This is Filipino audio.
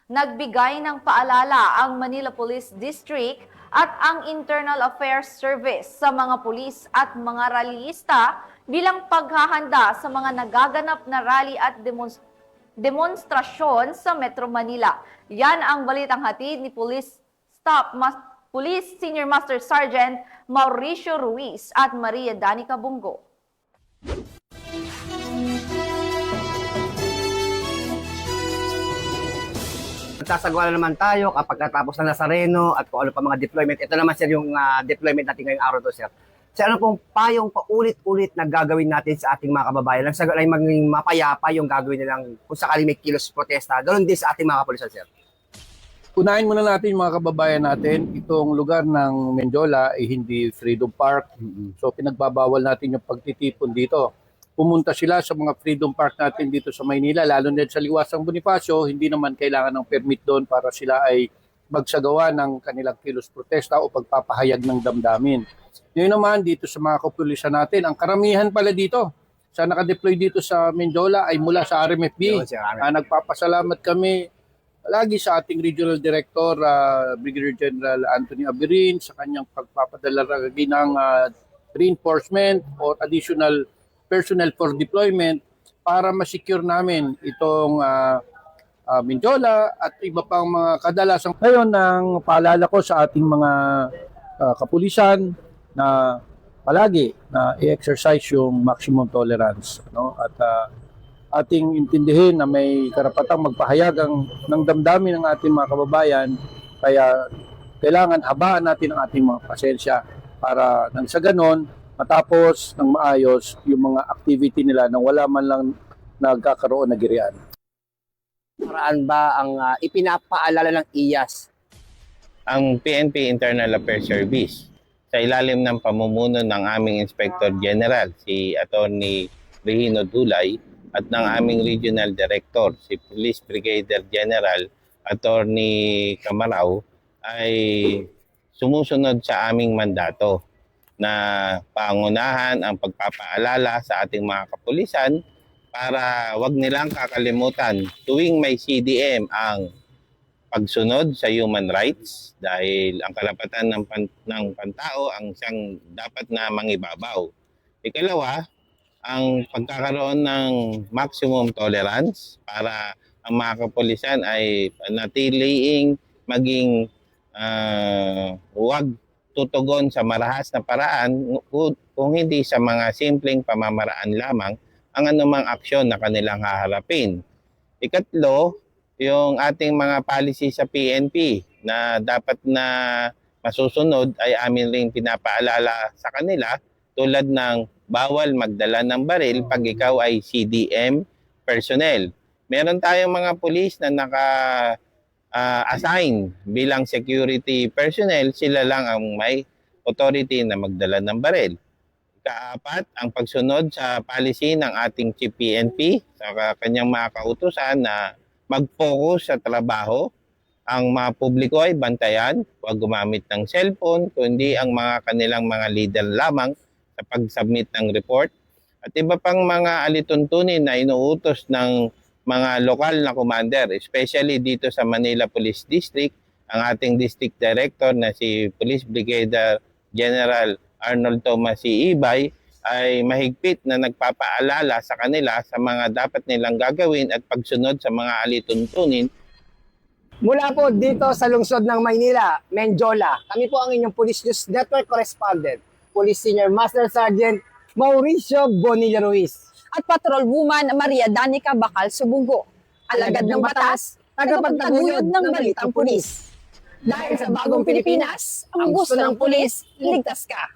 Nagbigay ng paalala ang Manila Police District at ang Internal Affairs Service sa mga pulis at mga rallyista bilang paghahanda sa mga nagaganap na rally at demonstrasyon sa Metro Manila. Yan ang balitang hatid ni Police Senior Master Sergeant Mauricio Ruiz at Maria Danica Bungo. Magsasagawa na naman tayo kapag natapos ng Nazareno at kung ano pa mga deployment. Ito naman sir yung deployment natin ngayong araw to sir. Sir, ano pong payong paulit-ulit na gagawin natin sa ating mga kababayan? Lang sa maging mapayapa yung gagawin nilang kung sakali may kilos protesta. Ganoon din sa ating mga kapulisan sir. Unahin muna natin mga kababayan natin, itong lugar ng Menjola ay hindi Freedom Park. So pinagbabawal natin yung pagtitipon dito. Pumunta sila sa mga Freedom Park natin dito sa Maynila, lalo na sa Liwasang Bonifacio, hindi naman kailangan ng permit doon para sila ay magsagawa ng kanilang kilos protesta o pagpapahayag ng damdamin. Ngayon naman dito sa mga kapulisan natin, ang karamihan pala dito sa nakadeploy dito sa Menjola ay mula sa RMFB. Nagpapasalamat kami lagi sa ating Regional Director, Brigadier General Anthony Abirin, sa kanyang pagpapadala lagi ng reinforcement or additional personnel for deployment para ma-secure namin itong Menjola at iba pang mga kadalasan. Ngayon, ang paalala ko sa ating mga kapulisan na palagi na i-exercise yung maximum tolerance. No? At ating intindihin na may karapatang magpahayag ng damdamin ng ating mga kababayan, kaya kailangan habaan natin ang ating mga pasensya para nang sa ganon matapos ng maayos yung mga activity nila nang wala man lang nagkakaroon na girian. Paraan ba ang ipinapaalala ng IAS? Ang PNP Internal Affairs Service sa ilalim ng pamumuno ng aming Inspector General, si Attorney Regino Dulay, at ng aming Regional Director, si Police Brigadier General Attorney Camarao, ay sumusunod sa aming mandato na pangunahan ang pagpapaalala sa ating mga kapulisan para wag nilang kakalimutan tuwing may CDM ang pagsunod sa human rights dahil ang kalapatan ng pantao ang siyang dapat na mangibabaw. Ikalawa, ang pagkakaroon ng maximum tolerance para ang mga kapulisan ay natiliing maging huwag tutugon sa marahas na paraan kung hindi sa mga simpleng pamamaraan lamang ang anumang aksyon na kanilang haharapin. Ikatlo, yung ating mga policy sa PNP na dapat na masusunod ay amin ring pinapaalala sa kanila tulad ng bawal magdala ng baril pag ikaw ay CDM personnel. Meron tayong mga pulis na assign bilang security personnel, sila lang ang may authority na magdala ng baril. Ikaapat, ang pagsunod sa policy ng ating Chief PNP sa kanyang mga kautusan na mag-focus sa trabaho. Ang mga publiko ay bantayan, huwag gumamit ng cellphone, kundi ang mga kanilang mga leader lamang sa pag-submit ng report. At iba pang mga alituntunin na inuutos ng mga lokal na commander, especially dito sa Manila Police District, ang ating District Director na si Police Brigadier General Arnold Thomas C. Ibay ay mahigpit na nagpapaalala sa kanila sa mga dapat nilang gagawin at pagsunod sa mga alituntunin. Mula po dito sa lungsod ng Maynila, Menjola, kami po ang inyong Police News Network Correspondent, Police Senior Master Sergeant Mauricio Bonilla Ruiz. At Patrol Woman Maria Danica Bacal Subunggo. Alagad ng batas, tagapagtaguyod ng balitang pulis. Dahil sa bagong Pilipinas, ang gusto ng pulis, ligtas ka.